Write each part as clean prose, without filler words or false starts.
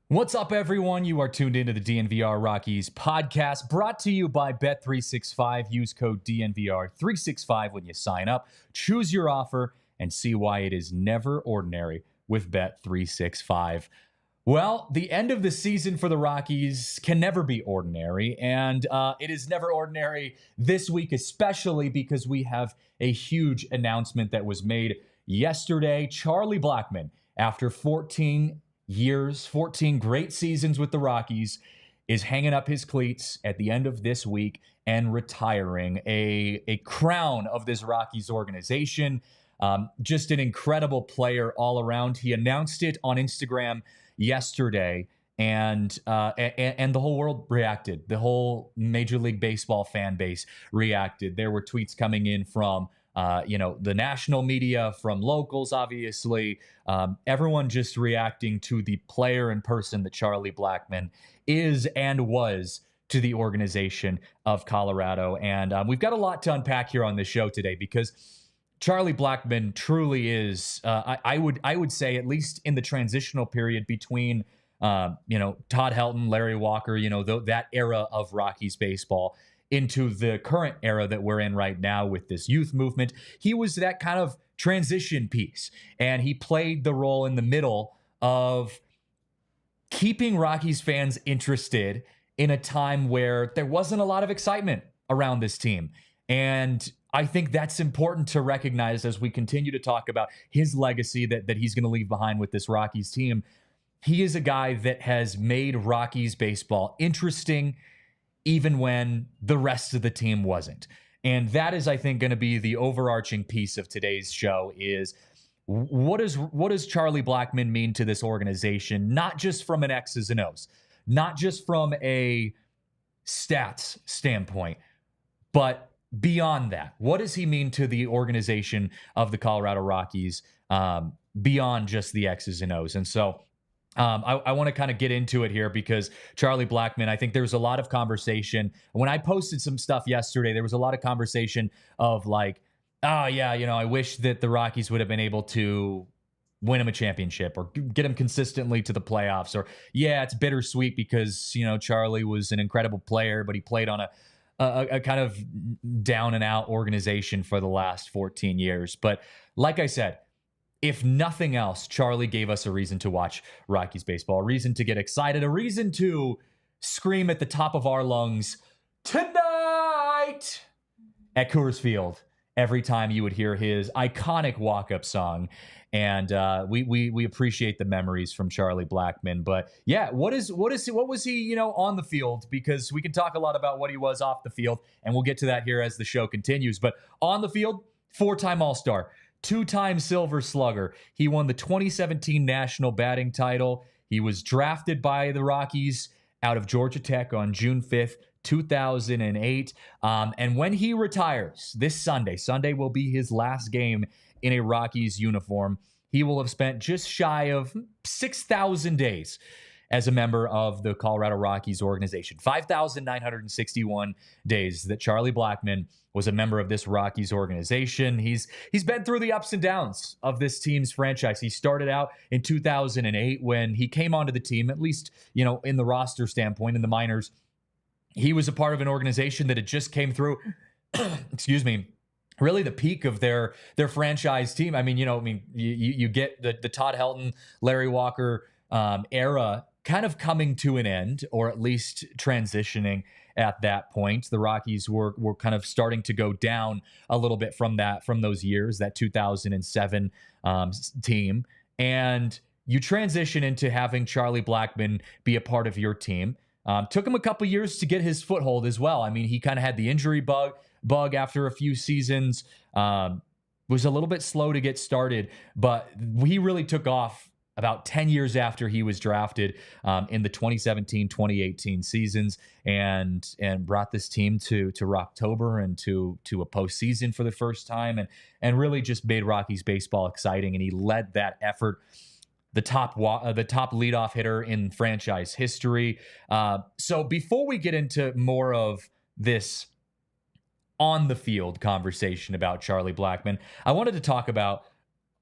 What's up, everyone? You are tuned into the DNVR Rockies podcast, brought to you by Bet365. Use code DNVR365 when you sign up. Choose your offer and see why it is never ordinary with Bet365. Well, the end of the season for the Rockies can never be ordinary, and it is never ordinary this week, especially because we have a huge announcement that was made yesterday. Charlie Blackmon, after 14 years, 14 great seasons with the Rockies, is hanging up his cleats at the end of this week and retiring. A crown of this Rockies organization. Just an incredible player all around. He announced it on Instagram yesterday, and the whole world reacted. The whole Major League Baseball fan base reacted. There were tweets coming in from the national media, from locals, obviously, everyone just reacting to the player and person that Charlie Blackmon is and was to the organization of Colorado. And we've got a lot to unpack here on this show today, because Charlie Blackmon truly is, I would say, at least in the transitional period between, Todd Helton, Larry Walker, that era of Rockies baseball, into the current era that we're in right now with this youth movement. He was that kind of transition piece, and he played the role in the middle of keeping Rockies fans interested in a time where there wasn't a lot of excitement around this team. And I think that's important to recognize as we continue to talk about his legacy that he's going to leave behind with this Rockies team. He is a guy that has made Rockies baseball interesting, even when the rest of the team wasn't. And that is, I think, going to be the overarching piece of today's show is what does Charlie Blackmon mean to this organization, not just from an X's and O's, not just from a stats standpoint, but beyond that. What does he mean to the organization of the Colorado Rockies beyond just the X's and O's? And so I want to kind of get into it here, because Charlie Blackmon, I think there's a lot of conversation. When I posted some stuff yesterday, there was a lot of conversation of like, oh yeah, I wish that the Rockies would have been able to win him a championship or get him consistently to the playoffs. Or yeah, it's bittersweet because, Charlie was an incredible player, but he played on a kind of down and out organization for the last 14 years. But like I said, if nothing else, Charlie gave us a reason to watch Rockies baseball, a reason to get excited, a reason to scream at the top of our lungs, tonight, at Coors Field, every time you would hear his iconic walk-up song. And we appreciate the memories from Charlie Blackmon. But yeah, what was he, on the field? Because we can talk a lot about what he was off the field, and we'll get to that here as the show continues. But on the field, 4-time All-Star, 2-time Silver Slugger. He won the 2017 national batting title. He was drafted by the Rockies out of Georgia Tech on June 5th, 2008. And when he retires this Sunday will be his last game in a Rockies uniform. He will have spent just shy of 6,000 days as a member of the Colorado Rockies organization. 5,961 days that Charlie Blackmon was a member of this Rockies organization. He's been through the ups and downs of this team's franchise. He started out in 2008 when he came onto the team, at least, in the roster standpoint, in the minors. He was a part of an organization that had just came through, excuse me, really the peak of their franchise team. You get the Todd Helton, Larry Walker era kind of coming to an end, or at least transitioning at that point. The Rockies were kind of starting to go down a little bit from those years, that 2007 team. And you transition into having Charlie Blackmon be a part of your team. Took him a couple years to get his foothold as well. He kind of had the injury bug after a few seasons. Was a little bit slow to get started, but he really took off about 10 years after he was drafted in the 2017-2018 seasons, and brought this team to Rocktober and to a postseason for the first time, and really just made Rockies baseball exciting. And he led that effort. The top leadoff hitter in franchise history. So before we get into more of this on the field conversation about Charlie Blackmon, I wanted to talk about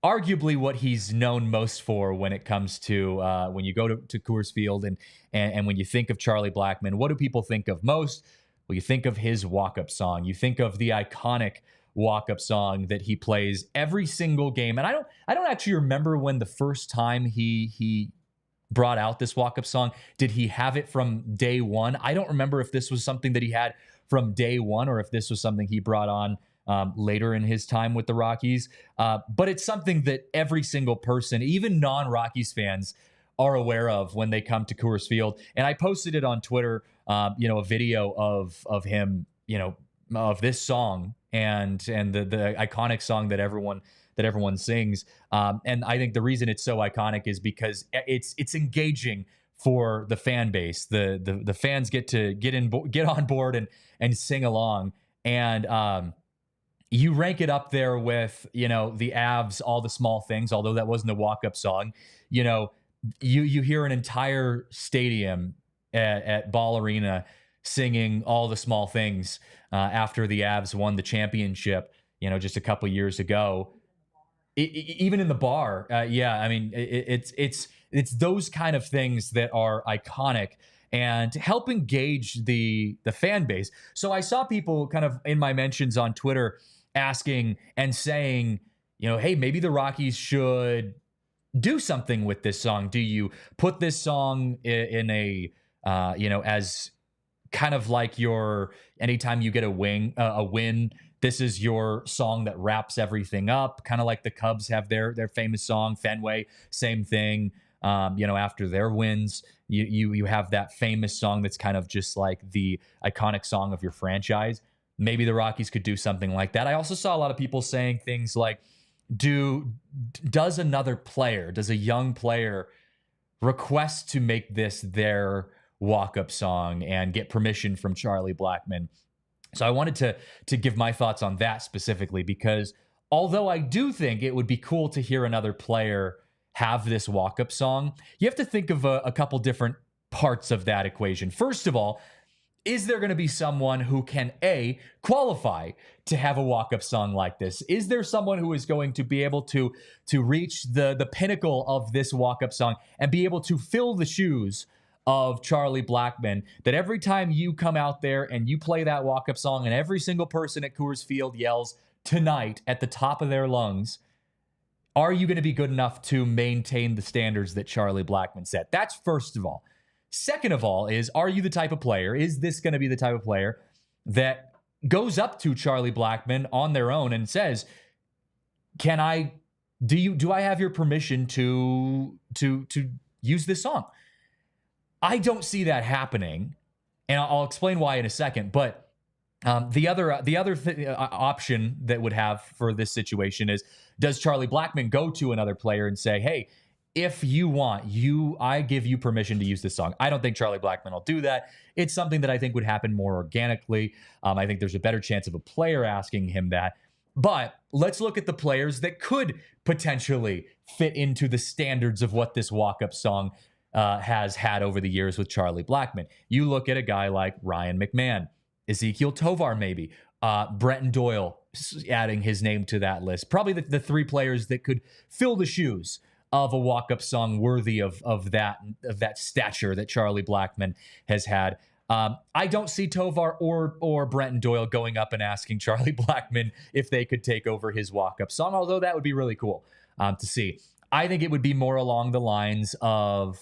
arguably what he's known most for when it comes to when you go to Coors Field and when you think of Charlie Blackmon. What do people think of most? Well, you think of his walk-up song. You think of the iconic walk-up song that he plays every single game. And I don't actually remember when the first time he brought out this walk-up song. Did he have it from day one? I don't remember if this was something that he had from day one or if this was something he brought on later in his time with the Rockies. But it's something that every single person, even non-Rockies fans, are aware of when they come to Coors Field. And I posted it on Twitter, a video of him, of this song and the iconic song that everyone sings. And I think the reason it's so iconic is because it's engaging for the fan base. The fans get to get on board and sing along. And you rank it up there with, the Avs, All the Small Things, although that wasn't a walk-up song. You hear an entire stadium at Ball Arena singing All the Small Things after the Avs won the championship, just a couple years ago. Even in the bar. It's those kind of things that are iconic and help engage the fan base. So I saw people kind of in my mentions on Twitter asking and saying, hey, maybe the Rockies should do something with this song. Do you put this song in a, as kind of like anytime you get a win, this is your song that wraps everything up, kind of like the Cubs have their famous song, Fenway, same thing. After their wins, you have that famous song that's kind of just like the iconic song of your franchise. Maybe the Rockies could do something like that. I also saw a lot of people saying things like, does a young player request to make this their walk-up song and get permission from Charlie Blackmon? So I wanted to give my thoughts on that specifically, because although I do think it would be cool to hear another player have this walk-up song, you have to think of a couple different parts of that equation. First of all, is there going to be someone who can, A, qualify to have a walk-up song like this? Is there someone who is going to be able to reach the pinnacle of this walk-up song and be able to fill the shoes of Charlie Blackmon, that every time you come out there and you play that walk-up song and every single person at Coors Field yells "tonight" at the top of their lungs, are you going to be good enough to maintain the standards that Charlie Blackmon set? That's first of all. Second of all are you the type of player, is this going to be the type of player that goes up to Charlie Blackmon on their own and says, do I have your permission to use this song? I don't see that happening, and I'll explain why in a second. But the other option that would have for this situation is, does Charlie Blackmon go to another player and say, hey, if you want, I give you permission to use this song? I don't think Charlie Blackmon will do that. It's something that I think would happen more organically. I think there's a better chance of a player asking him that. But let's look at the players that could potentially fit into the standards of what this walk-up song has had over the years with Charlie Blackmon. You look at a guy like Ryan McMahon, Ezekiel Tovar, maybe Brenton Doyle, adding his name to that list. Probably the three players that could fill the shoes of a walk-up song worthy of that stature that Charlie Blackmon has had. I don't see Tovar or Brenton Doyle going up and asking Charlie Blackmon if they could take over his walk-up song, although that would be really cool to see. I think it would be more along the lines of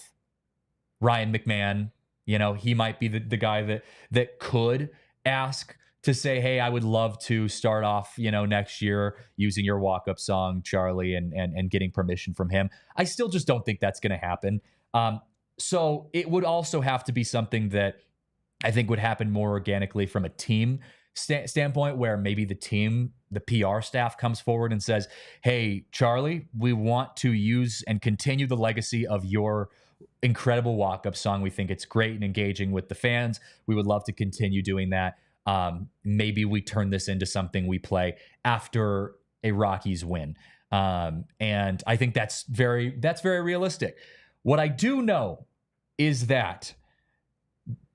Ryan McMahon. He might be the guy that could ask to say, hey, I would love to start off, next year using your walk-up song, Charlie, and getting permission from him. I still just don't think that's going to happen. So it would also have to be something that I think would happen more organically from a team standpoint where maybe the team, the PR staff comes forward and says, hey, Charlie, we want to use and continue the legacy of your incredible walk-up song. We think it's great and engaging with the fans. We would love to continue doing that. Maybe we turn this into something we play after a Rockies win. And I think that's very realistic. What I do know is that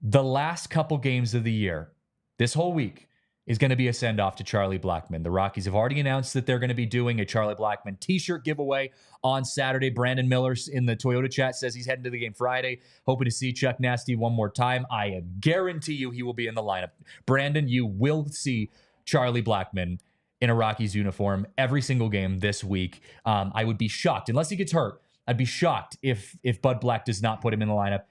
the last couple games of the year, this whole week, is going to be a send-off to Charlie Blackmon. The Rockies have already announced that they're going to be doing a Charlie Blackmon t-shirt giveaway on Saturday. Brandon Miller in the Toyota chat says he's heading to the game Friday, hoping to see Chuck Nasty one more time. I guarantee you he will be in the lineup. Brandon, you will see Charlie Blackmon in a Rockies uniform every single game this week. I would be shocked, unless he gets hurt, I'd be shocked if Bud Black does not put him in the lineup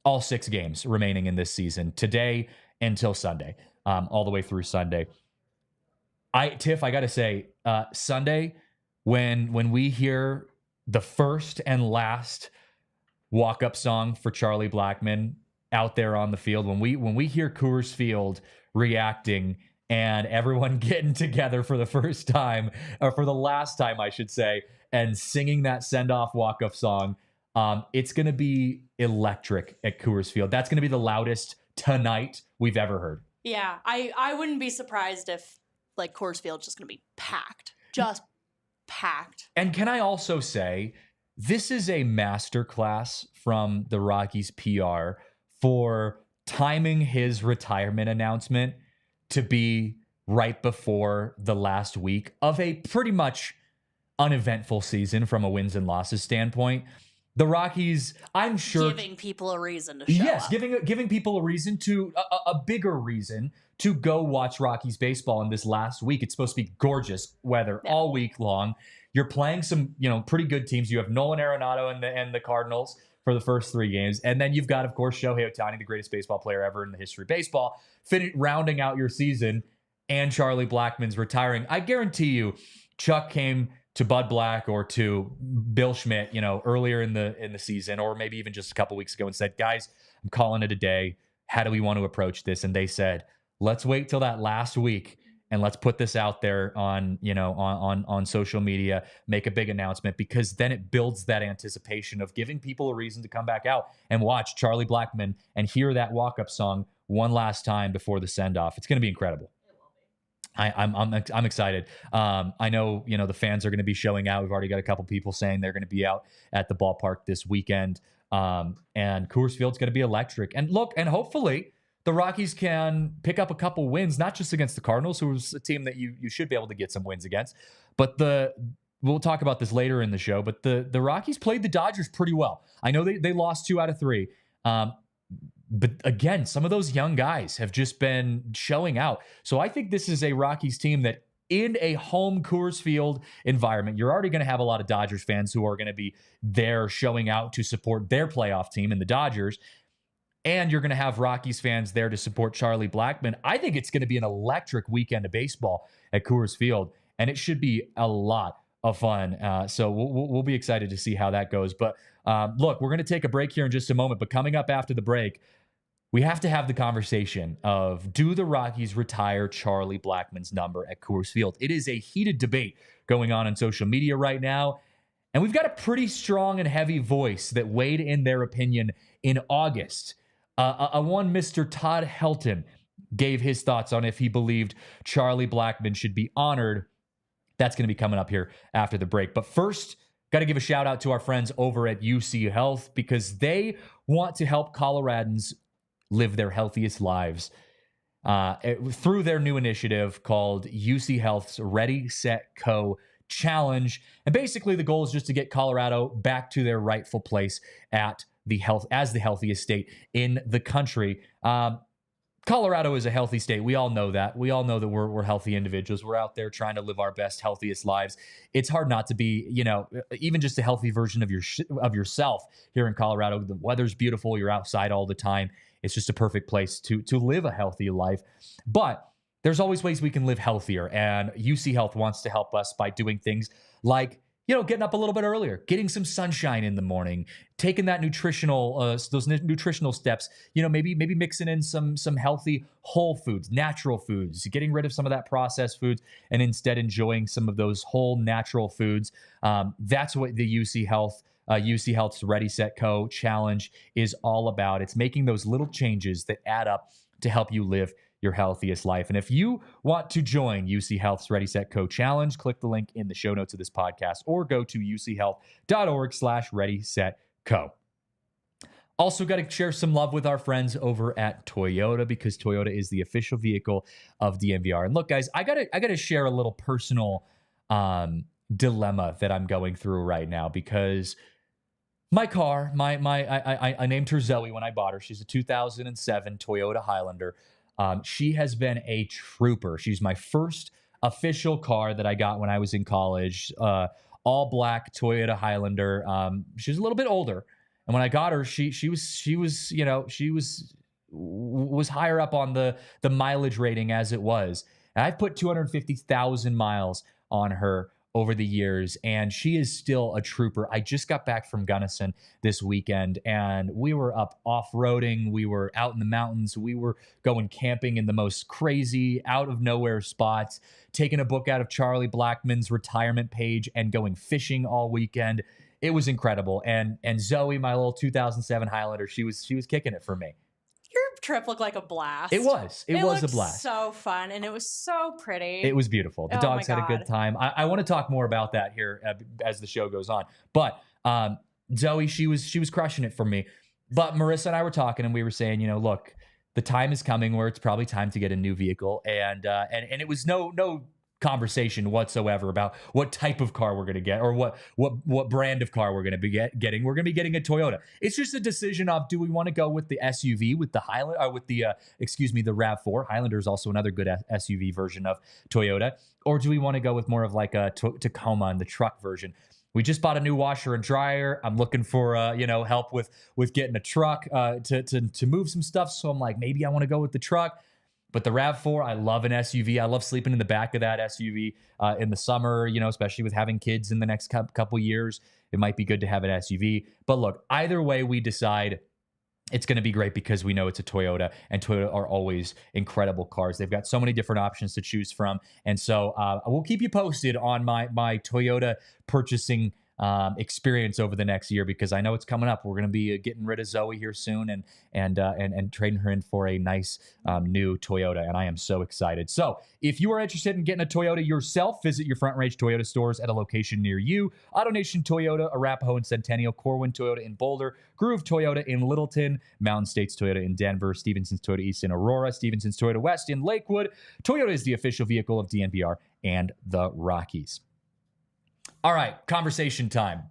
all 6 games remaining in this season, today until Sunday. All the way through Sunday. Tiff, I got to say, Sunday, when we hear the first and last walk-up song for Charlie Blackmon out there on the field, when we hear Coors Field reacting and everyone getting together for the first time, or for the last time, I should say, and singing that send-off walk-up song, it's going to be electric at Coors Field. That's going to be the loudest tonight we've ever heard. Yeah, I wouldn't be surprised if like Coors Field's just going to be packed. Just packed. And can I also say, this is a masterclass from the Rockies PR for timing his retirement announcement to be right before the last week of a pretty much uneventful season from a wins and losses standpoint. The Rockies, I'm sure, giving people a reason to show up. Yes, giving people a reason to a bigger reason to go watch Rockies baseball in this last week. It's supposed to be gorgeous weather all week long. You're playing some, pretty good teams. You have Nolan Arenado and the Cardinals for the first 3 games, and then you've got, of course, Shohei Ohtani, the greatest baseball player ever in the history of baseball, rounding out your season, and Charlie Blackmon's retiring. I guarantee you, Chuck came to Bud Black or to Bill Schmidt, earlier in the season, or maybe even just a couple weeks ago, and said, guys, I'm calling it a day. How do we want to approach this? And they said, let's wait till that last week and let's put this out there on social media, make a big announcement, because then it builds that anticipation of giving people a reason to come back out and watch Charlie Blackmon and hear that walk-up song one last time before the send-off. It's going to be incredible. I'm excited. I know, the fans are going to be showing out. We've already got a couple people saying they're going to be out at the ballpark this weekend. And Coors Field's going to be electric. And look, and hopefully the Rockies can pick up a couple wins, not just against the Cardinals, who is a team that you should be able to get some wins against, but we'll talk about this later in the show, but the Rockies played the Dodgers pretty well. I know they lost 2 out of 3. But again, some of those young guys have just been showing out. So I think this is a Rockies team that in a home Coors Field environment, you're already going to have a lot of Dodgers fans who are going to be there showing out to support their playoff team in the Dodgers. And you're going to have Rockies fans there to support Charlie Blackmon. I think it's going to be an electric weekend of baseball at Coors Field, and it should be a lot of fun. So we'll be excited to see how that goes. But look, we're going to take a break here in just a moment. But coming up after the break, we have to have the conversation of, do the Rockies retire Charlie Blackmon's number at Coors Field? It is a heated debate going on social media right now. And we've got a pretty strong and heavy voice that weighed in their opinion in August. One Mr. Todd Helton gave his thoughts on if he believed Charlie Blackmon should be honored. That's going to be coming up here after the break. But first, got to give a shout out to our friends over at UC Health, because they want to help Coloradans live their healthiest lives through their new initiative called UC Health's Ready, Set, Co Challenge. And basically the goal is just to get Colorado back to their rightful place as the healthiest state in the country. Colorado is a healthy state. We all know that. We all know that we're healthy individuals. We're out there trying to live our best, healthiest lives. It's hard not to be, even just a healthy version of yourself here in Colorado. The weather's beautiful. You're outside all the time. It's just a perfect place to live a healthy life. But there's always ways we can live healthier. And UC Health wants to help us by doing things like getting up a little bit earlier, getting some sunshine in the morning, taking that nutritional steps, maybe mixing in some healthy whole foods, natural foods, getting rid of some of that processed foods and instead enjoying some of those whole natural foods. That's what the UC Health's Ready, Set, Co challenge is all about. It's making those little changes that add up to help you live your healthiest life. And if you want to join UC Health's Ready, Set, Co challenge, click the link in the show notes of this podcast or go to uchealth.org/Ready, Set, Co. Also got to share some love with our friends over at Toyota because Toyota is the official vehicle of DNVR. And look, guys, I gotta share a little personal dilemma that I'm going through right now because my car, I named her Zoe when I bought her. She's a 2007 Toyota Highlander. She has been a trooper. She's my first official car that I got when I was in college. All black Toyota Highlander. She's a little bit older, and when I got her, she was higher up on the mileage rating as it was. And I've put 250,000 miles on her over the years, and she is still a trooper. I just got back from Gunnison this weekend, and we were up off-roading. We were out in the mountains. We were going camping in the most crazy, out-of-nowhere spots, taking a book out of Charlie Blackmon's retirement page and going fishing all weekend. It was incredible. And Zoe, my little 2007 Highlander, she was kicking it for me. Your trip looked like a blast. It was a blast. So fun, and it was so pretty. It was beautiful. The dogs had a good time. I want to talk more about that here as the show goes on. But Zoe, she was crushing it for me. But Marissa and I were talking, and we were saying, look, the time is coming where it's probably time to get a new vehicle, and it was no conversation whatsoever about what type of car we're going to get or what brand of car we're going to be getting. We're going to be getting a Toyota. It's just a decision of, do we want to go with the SUV, with the Highlander, or with the RAV4? Highlander is also another good SUV version of Toyota. Or do we want to go with more of like a Tacoma and the truck version? We just bought a new washer and dryer. I'm looking for help with getting a truck to move some stuff. So I'm like, maybe I want to go with the truck. But the RAV4, I love an SUV. I love sleeping in the back of that SUV in the summer, especially with having kids in the next couple years. It might be good to have an SUV. But look, either way we decide, it's going to be great because we know it's a Toyota, and Toyota are always incredible cars. They've got so many different options to choose from. And so we'll keep you posted on my Toyota purchasing experience over the next year, because I know it's coming up. We're going to be getting rid of Zoe here soon and trading her in for a nice new Toyota, and I am so excited. So if you are interested in getting a Toyota yourself, visit your Front Range Toyota stores at a location near you. AutoNation Toyota, Arapahoe and Centennial, Corwin Toyota in Boulder, Groove Toyota in Littleton, Mountain States Toyota in Denver, Stevenson's Toyota East in Aurora, Stevenson's Toyota West in Lakewood. Toyota is the official vehicle of DNVR and the Rockies. All right, conversation time.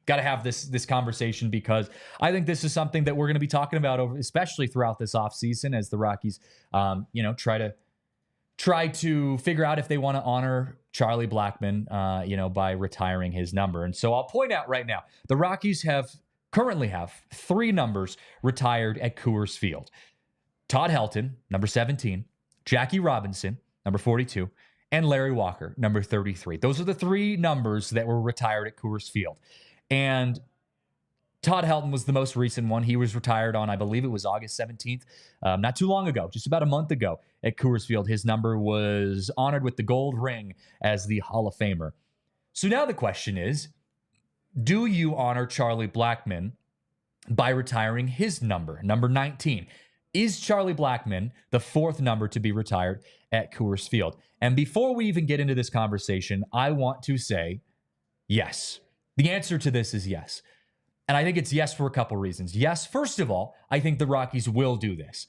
Got to have this conversation because I think this is something that we're going to be talking about especially throughout this offseason as the Rockies, try to figure out if they want to honor Charlie Blackmon, by retiring his number. And so I'll point out right now, the Rockies currently have 3 numbers retired at Coors Field. Todd Helton, number 17, Jackie Robinson, number 42, and Larry Walker, number 33. Those are the 3 numbers that were retired at Coors Field. And Todd Helton was the most recent one. He was retired on, I believe it was August 17th, not too long ago, just about a month ago at Coors Field. His number was honored with the gold ring as the Hall of Famer. So now the question is, do you honor Charlie Blackmon by retiring his number 19? Is Charlie Blackmon the 4th number to be retired at Coors Field? And before we even get into this conversation, I want to say yes. The answer to this is yes. And I think it's yes for a couple reasons. Yes, first of all, I think the Rockies will do this.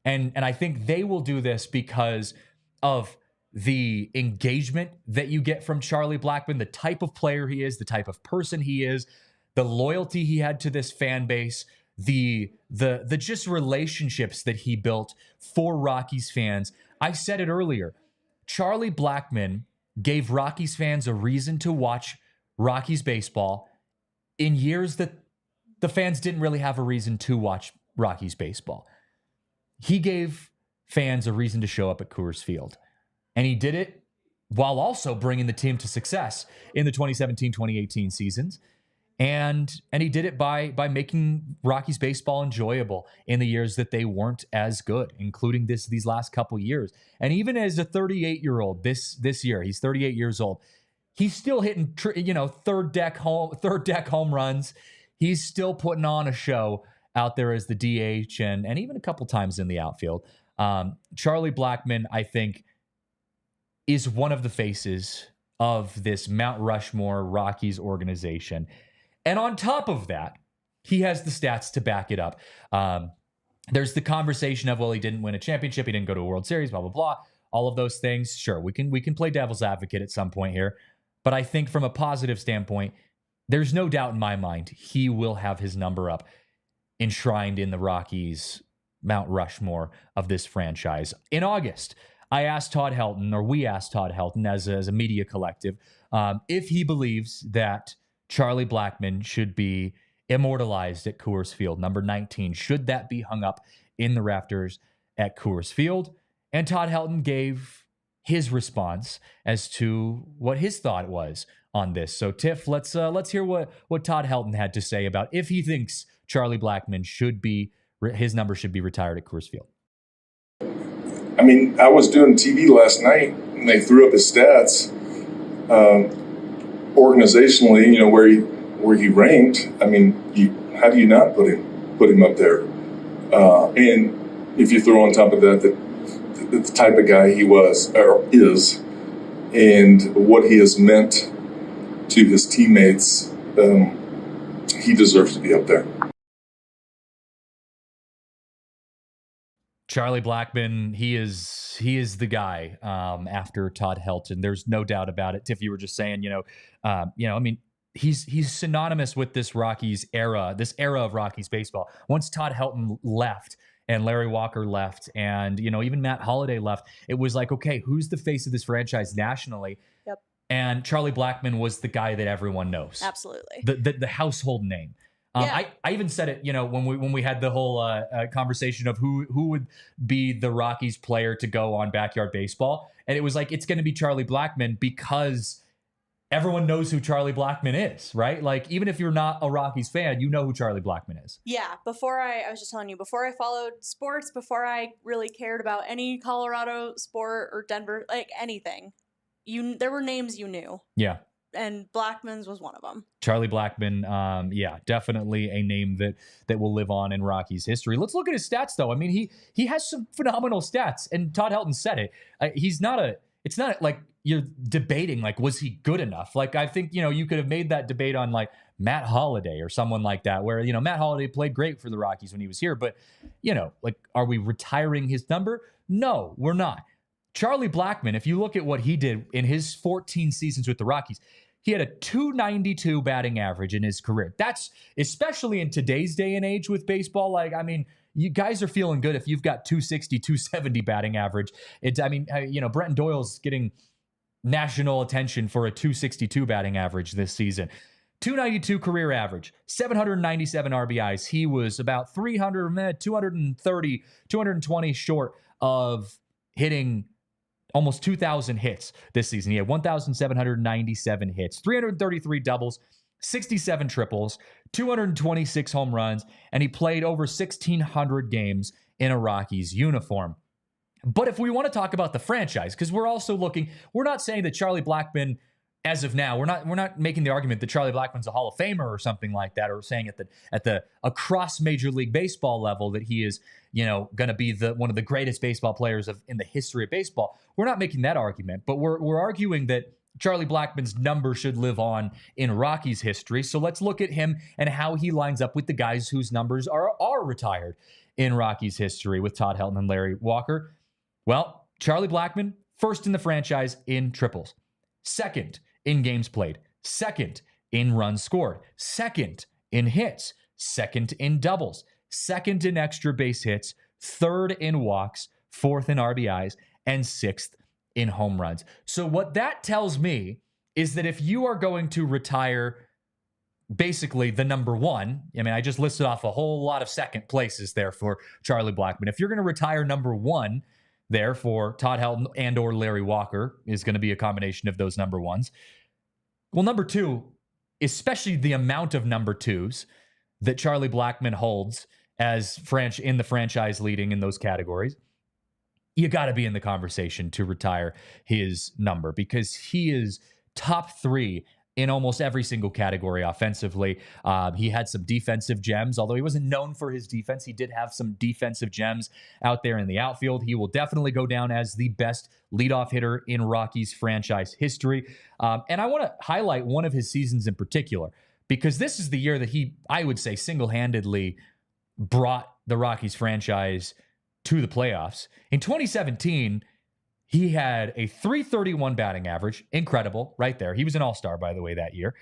And I think they will do this because of the engagement that you get from Charlie Blackmon, the type of player he is, the type of person he is, the loyalty he had to this fan base, the just relationships that he built for Rockies fans. I said it earlier. Charlie Blackmon gave Rockies fans a reason to watch Rockies baseball in years that the fans didn't really have a reason to watch Rockies baseball. He gave fans a reason to show up at Coors Field, and he did it while also bringing the team to success in the 2017-2018 seasons. And he did it by making Rockies baseball enjoyable in the years that they weren't as good, including these last couple years. And even as a 38-year-old this year, he's 38 years old, he's still hitting third deck home runs. He's still putting on a show out there as the DH and even a couple times in the outfield. Charlie Blackmon, I think, is one of the faces of this Mount Rushmore Rockies organization. And on top of that, he has the stats to back it up. There's the conversation of, well, he didn't win a championship, he didn't go to a World Series, blah, blah, blah. All of those things. Sure, we can play devil's advocate at some point here. But I think from a positive standpoint, there's no doubt in my mind he will have his number up, enshrined in the Rockies Mount Rushmore of this franchise. In August, we asked Todd Helton as a media collective if he believes that Charlie Blackmon should be immortalized at Coors Field, number 19. Should that be hung up in the rafters at Coors Field? And Todd Helton gave his response as to what his thought was on this. So Tiff, let's hear what Todd Helton had to say about if he thinks Charlie Blackmon his number should be retired at Coors Field. I mean, I was doing TV last night and they threw up his stats organizationally, where he ranked. I mean, how do you not put him up there? And if you throw on top of that the type of guy he was or is, and what he has meant to his teammates, he deserves to be up there. Charlie Blackmon, he is the guy after Todd Helton. There's no doubt about it. Tiff, you were just saying, I mean, he's synonymous with this Rockies era, this era of Rockies baseball. Once Todd Helton left and Larry Walker left and, even Matt Holliday left, it was like, okay, who's the face of this franchise nationally? Yep. And Charlie Blackmon was the guy that everyone knows. Absolutely. The household name. Yeah. I even said it, when we had the whole conversation of who would be the Rockies player to go on Backyard Baseball. And it was like, it's going to be Charlie Blackmon because everyone knows who Charlie Blackmon is, right? Like, even if you're not a Rockies fan, you know who Charlie Blackmon is. Yeah. I was just telling you, before I followed sports, before I really cared about any Colorado sport or Denver, like anything, there were names you knew. Yeah. And Blackmon's was one of them. Charlie Blackmon, definitely a name that will live on in Rockies history. Let's look at his stats, though. I mean, he has some phenomenal stats, and Todd Helton said it. It's not like you're debating, like, was he good enough? Like, I think, you could have made that debate on, like, Matt Holliday or someone like that, where, Matt Holliday played great for the Rockies when he was here, but, like, are we retiring his number? No, we're not. Charlie Blackmon, if you look at what he did in his 14 seasons with the Rockies, he had a .292 batting average in his career. That's, especially in today's day and age with baseball, like, I mean, you guys are feeling good if you've got .260, .270 batting average. Brenton Doyle's getting national attention for a .262 batting average this season. .292 career average, 797 RBIs. He was about 230, 220 short of hitting almost 2,000 hits this season. He had 1,797 hits, 333 doubles, 67 triples, 226 home runs, and he played over 1,600 games in a Rockies uniform. But if we want to talk about the franchise, because we're not saying that Charlie Blackmon, as of now, we're not making the argument that Charlie Blackmon's a Hall of Famer or something like that, or saying at the across Major League Baseball level that he is, going to be one of the greatest baseball players in the history of baseball. We're not making that argument, but we're arguing that Charlie Blackmon's number should live on in Rockies history. So let's look at him and how he lines up with the guys whose numbers are retired in Rockies history with Todd Helton and Larry Walker. Well, Charlie Blackmon, first in the franchise in triples, second in games played, second in runs scored, second in hits, second in doubles, second in extra base hits, third in walks, fourth in RBIs, and sixth in home runs. So what that tells me is that if you are going to retire basically the number one, I mean, I just listed off a whole lot of second places there for Charlie Blackmon. If you're going to retire number one, there for Todd Helton and or Larry Walker is going to be a combination of those number ones. Well, number two, especially the amount of number twos that Charlie Blackmon holds as in the franchise leading in those categories, you got to be in the conversation to retire his number because he is top 3 in almost every single category offensively. He had some defensive gems, although he wasn't known for his defense. He did have some defensive gems out there in the outfield. He will definitely go down as the best leadoff hitter in Rockies franchise history. And I want to highlight one of his seasons in particular, because this is the year that he, I would say, single-handedly brought the Rockies franchise to the playoffs. In 2017, he had a .331 batting average. Incredible, right there. He was an all-star, by the way, that year.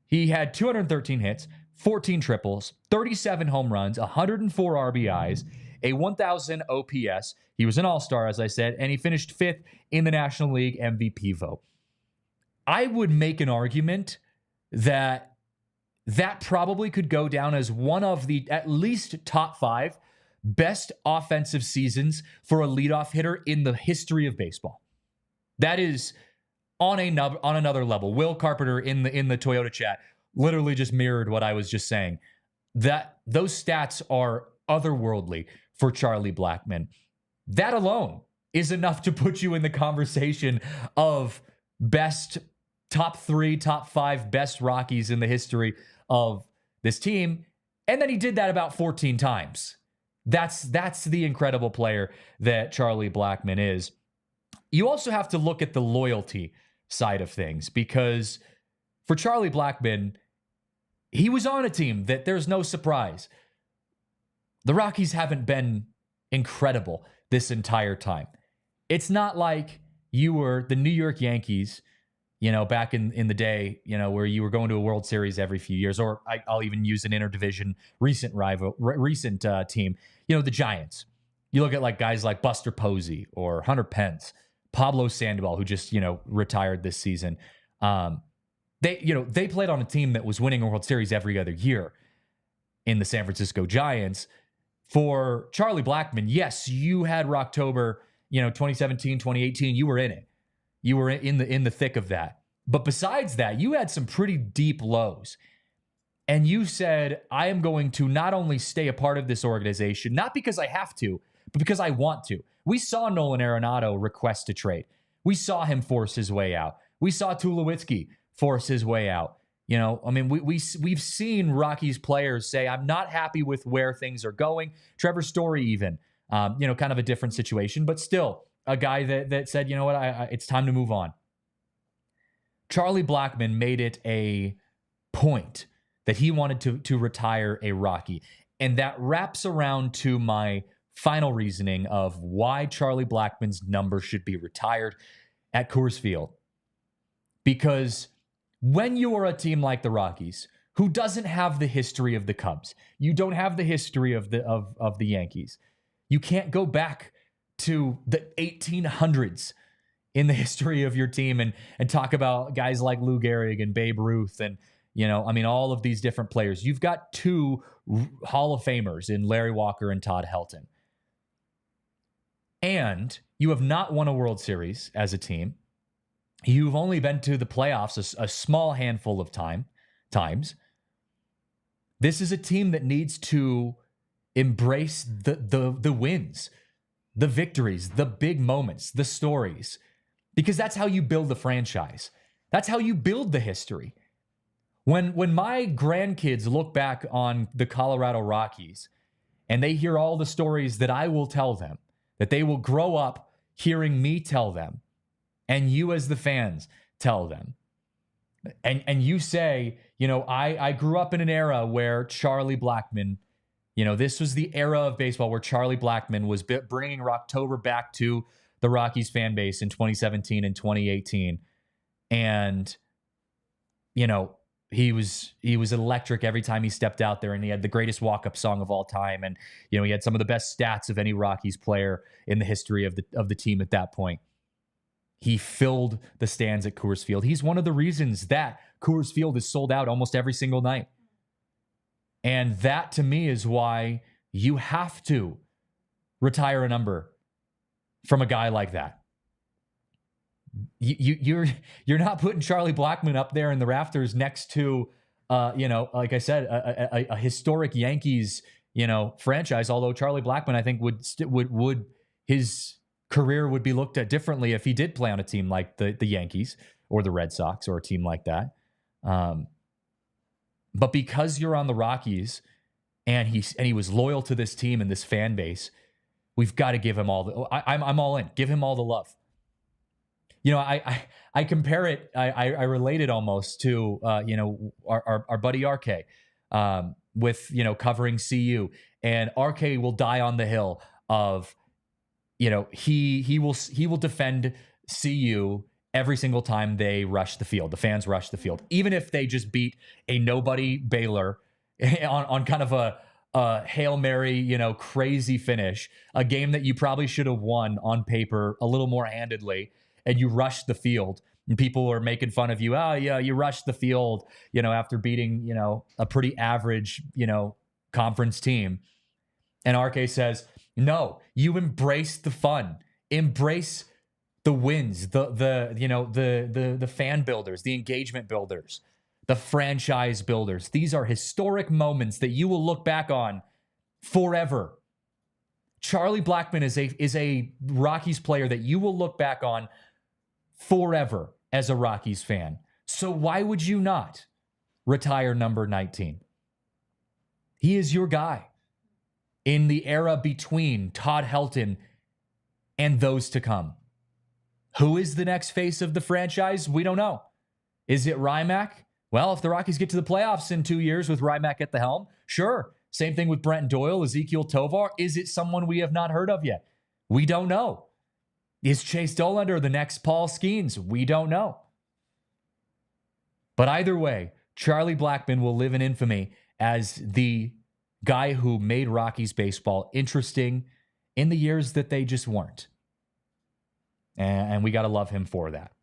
He had 213 hits, 14 triples, 37 home runs, 104 RBIs, a 1,000 OPS. He was an all-star, as I said, and he finished 5th in the National League MVP vote. I would make an argument that probably could go down as one of the at least top 5 best offensive seasons for a leadoff hitter in the history of baseball. That is on another level. Will Carpenter in the Toyota chat literally just mirrored what I was just saying. That those stats are otherworldly for Charlie Blackmon. That alone is enough to put you in the conversation of best top 3, top 5 best Rockies in the history of this team. And then he did that about 14 times. That's the incredible player that Charlie Blackmon is. You also have to look at the loyalty side of things, because for Charlie Blackmon, he was on a team that there's no surprise. The Rockies haven't been incredible this entire time. It's not like you were the New York Yankees, back in the day, where you were going to a World Series every few years, or I'll even use an interdivision recent team, the Giants. You look at like guys like Buster Posey or Hunter Pence, Pablo Sandoval, who just, retired this season. They played on a team that was winning a World Series every other year in the San Francisco Giants. For Charlie Blackmon, yes, you had Rocktober, 2017, 2018, you were in it. You were in the thick of that. But besides that, you had some pretty deep lows. And you said, I am going to not only stay a part of this organization, not because I have to, but because I want to. We saw Nolan Arenado request a trade. We saw him force his way out. We saw Tulowitzki force his way out. We've seen Rockies players say, I'm not happy with where things are going. Trevor Story even, kind of a different situation, but still a guy that said, you know what, it's time to move on. Charlie Blackmon made it a point that he wanted to retire a Rocky. And that wraps around to my final reasoning of why Charlie Blackmon's number should be retired at Coors Field. Because when you are a team like the Rockies, who doesn't have the history of the Cubs, you don't have the history of the Yankees, you can't go back to the 1800s in the history of your team and talk about guys like Lou Gehrig and Babe Ruth and, all of these different players. You've got 2 Hall of Famers in Larry Walker and Todd Helton. And you have not won a World Series as a team. You've only been to the playoffs a small handful of times. This is a team that needs to embrace the wins, the victories, the big moments, the stories, because that's how you build the franchise. That's how you build the history. When my grandkids look back on the Colorado Rockies and they hear all the stories that I will tell them, that they will grow up hearing me tell them, and you as the fans tell them, and you say, I grew up in an era where Charlie Blackmon, this was the era of baseball where Charlie Blackmon was bringing Rocktober back to the Rockies fan base in 2017 and 2018. And, he was electric every time he stepped out there, and he had the greatest walk-up song of all time. And, he had some of the best stats of any Rockies player in the history of the team at that point. He filled the stands at Coors Field. He's one of the reasons that Coors Field is sold out almost every single night. And that, to me, is why you have to retire a number from a guy like that. You're not putting Charlie Blackmon up there in the rafters next to, like I said, a historic Yankees, franchise. Although Charlie Blackmon, I think would his career would be looked at differently if he did play on a team like the Yankees or the Red Sox or a team like that. But because you're on the Rockies and he was loyal to this team and this fan base, we've got to give him all the. I'm all in. Give him all the love. I compare it. I relate it almost to our buddy RK with covering CU, and RK will die on the hill of he will defend CU every single time they rush the field. The fans rush the field, even if they just beat a nobody Baylor on kind of a Hail Mary, crazy finish, a game that you probably should have won on paper a little more handedly, and you rush the field and people are making fun of you. Oh yeah, you rushed the field, after beating, a pretty average, conference team. And RK says, no, you embrace the fun, embrace the wins, the fan builders, the engagement builders, the franchise builders. These are historic moments that you will look back on forever. Charlie Blackmon is a Rockies player that you will look back on forever as a Rockies fan. So why would you not retire number 19? He is your guy in the era between Todd Helton and those to come. Who is the next face of the franchise? We don't know. Is it Rymack? Well, if the Rockies get to the playoffs in 2 years with Rymack at the helm, sure. Same thing with Brent Doyle, Ezekiel Tovar. Is it someone we have not heard of yet? We don't know. Is Chase Dollander the next Paul Skeens? We don't know. But either way, Charlie Blackmon will live in infamy as the guy who made Rockies baseball interesting in the years that they just weren't. And we got to love him for that.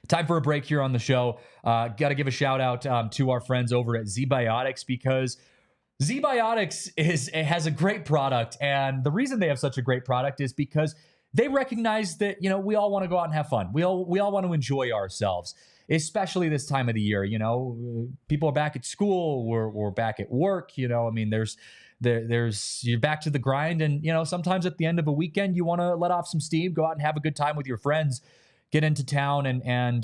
Time for a break here on the show. Got to give a shout out to our friends over at ZBiotics, because ZBiotics has a great product. And the reason they have such a great product is because they recognize that, we all want to go out and have fun. We all want to enjoy ourselves, especially this time of the year. People are back at school. We're back at work. There's you're back to the grind, and sometimes at the end of a weekend you want to let off some steam, go out and have a good time with your friends, get into town and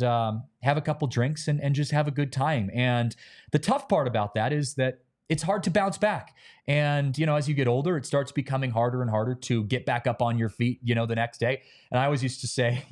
have a couple drinks and just have a good time. And the tough part about that is that it's hard to bounce back. And as you get older, it starts becoming harder and harder to get back up on your feet the next day. And I always used to say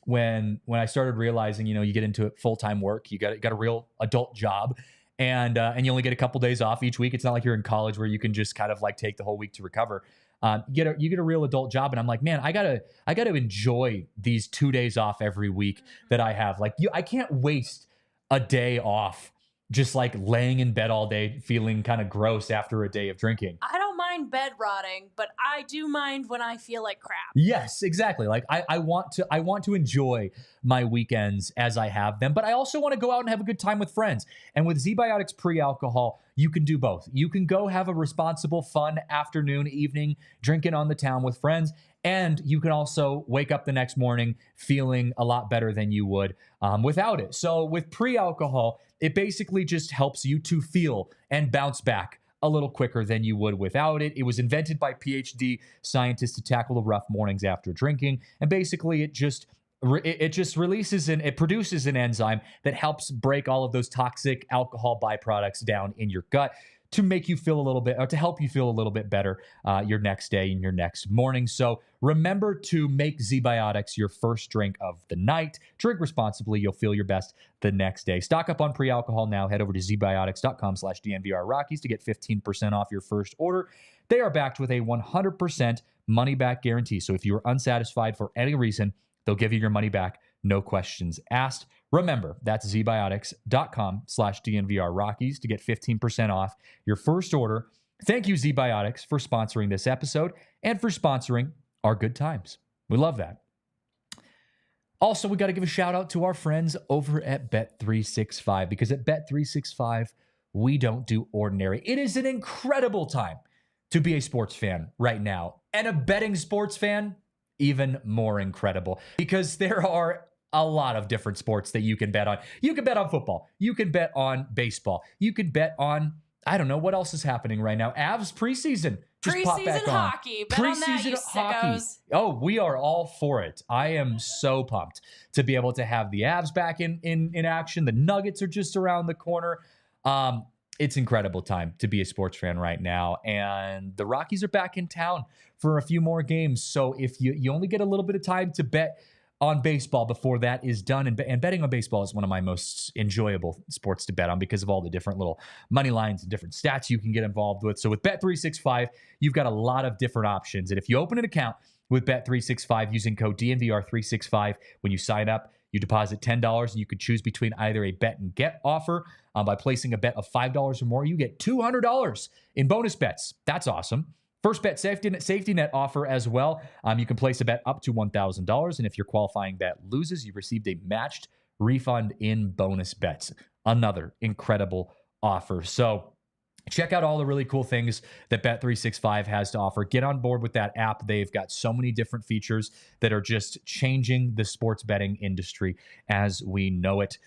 when I started realizing you get into full-time work, you got a real adult job, and you only get a couple days off each week. It's not like you're in college where you can just kind of like take the whole week to recover. You get a real adult job, and I'm like, man, I gotta enjoy these 2 days off every week that I have. Like, I can't waste a day off just like laying in bed all day feeling kind of gross after a day of drinking. I don't mind bed rotting, but I do mind when I feel like crap. Yes, exactly. Like I want to enjoy my weekends as I have them, but I also want to go out and have a good time with friends. And with ZBiotics pre-alcohol, you can do both. You can go have a responsible, fun afternoon, evening, drinking on the town with friends. And you can also wake up the next morning feeling a lot better than you would without it. So with pre-alcohol, it basically just helps you to feel and bounce back a little quicker than you would without it. It was invented by PhD scientists to tackle the rough mornings after drinking. And basically it just releases and it produces an enzyme that helps break all of those toxic alcohol byproducts down in your gut to make you feel a little bit, or to help you feel a little bit better your next day and your next morning. So remember to make ZBiotics your first drink of the night. Drink responsibly. You'll feel your best the next day. Stock up on pre-alcohol now. Head over to zbiotics.com/DNVR Rockies to get 15% off your first order. They are backed with a 100% money-back guarantee. So if you're unsatisfied for any reason, they'll give you your money back. No questions asked. Remember, that's zbiotics.com/DNVR Rockies to get 15% off your first order. Thank you, ZBiotics, for sponsoring this episode and for sponsoring our good times. We love that. Also, we got to give a shout out to our friends over at Bet365, because at Bet365, we don't do ordinary. It is an incredible time to be a sports fan right now. And a betting sports fan, even more incredible, because there are a lot of different sports that you can bet on. You can bet on football. You can bet on baseball. You can bet on, I don't know, what else is happening right now? Avs preseason. Just pop back Preseason on. hockey. Bet on that, you sickos. Oh, we are all for it. I am so pumped to be able to have the Avs back in action. The Nuggets are just around the corner. It's incredible time to be a sports fan right now. And the Rockies are back in town for a few more games. So if you only get a little bit of time to bet on baseball before that is done. And betting on baseball is one of my most enjoyable sports to bet on because of all the different little money lines and different stats you can get involved with. So with Bet365, you've got a lot of different options. And if you open an account with Bet365 using code DNVR365, when you sign up, you deposit $10 and you could choose between either a bet and get offer. By placing a bet of $5 or more, you get $200 in bonus bets. That's awesome. First bet safety net offer as well. You can place a bet up to $1,000. And if your qualifying bet loses, you've received a matched refund in bonus bets. Another incredible offer. So check out all the really cool things that Bet365 has to offer. Get on board with that app. They've got so many different features that are just changing the sports betting industry as we know it.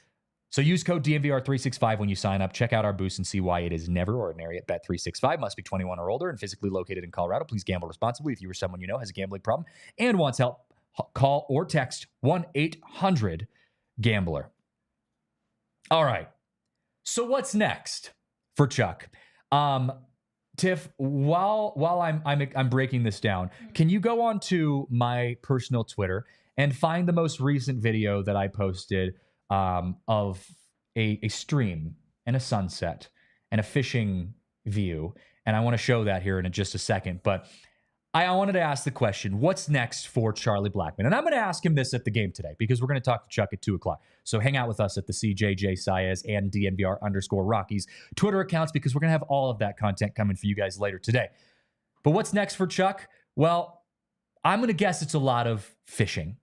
So use code DNVR365 when you sign up. Check out our boost and see why it is never ordinary at Bet365. Must be 21 or older and physically located in Colorado. Please gamble responsibly. If you or someone you know has a gambling problem and wants help, call or text 1-800-GAMBLER. All right. So what's next for Chuck? Tiff, while I'm breaking this down, can you go on to my personal Twitter and find the most recent video that I posted of a stream and a sunset and a fishing view? And I want to show that here in just a second. But I wanted to ask the question, what's next for Charlie Blackmon? And I'm going to ask him this at the game today because we're going to talk to Chuck at 2 o'clock. So hang out with us at the CJJ Saez and DNVR_Rockies Twitter accounts because we're going to have all of that content coming for you guys later today. But what's next for Chuck? Well, I'm going to guess it's a lot of fishing.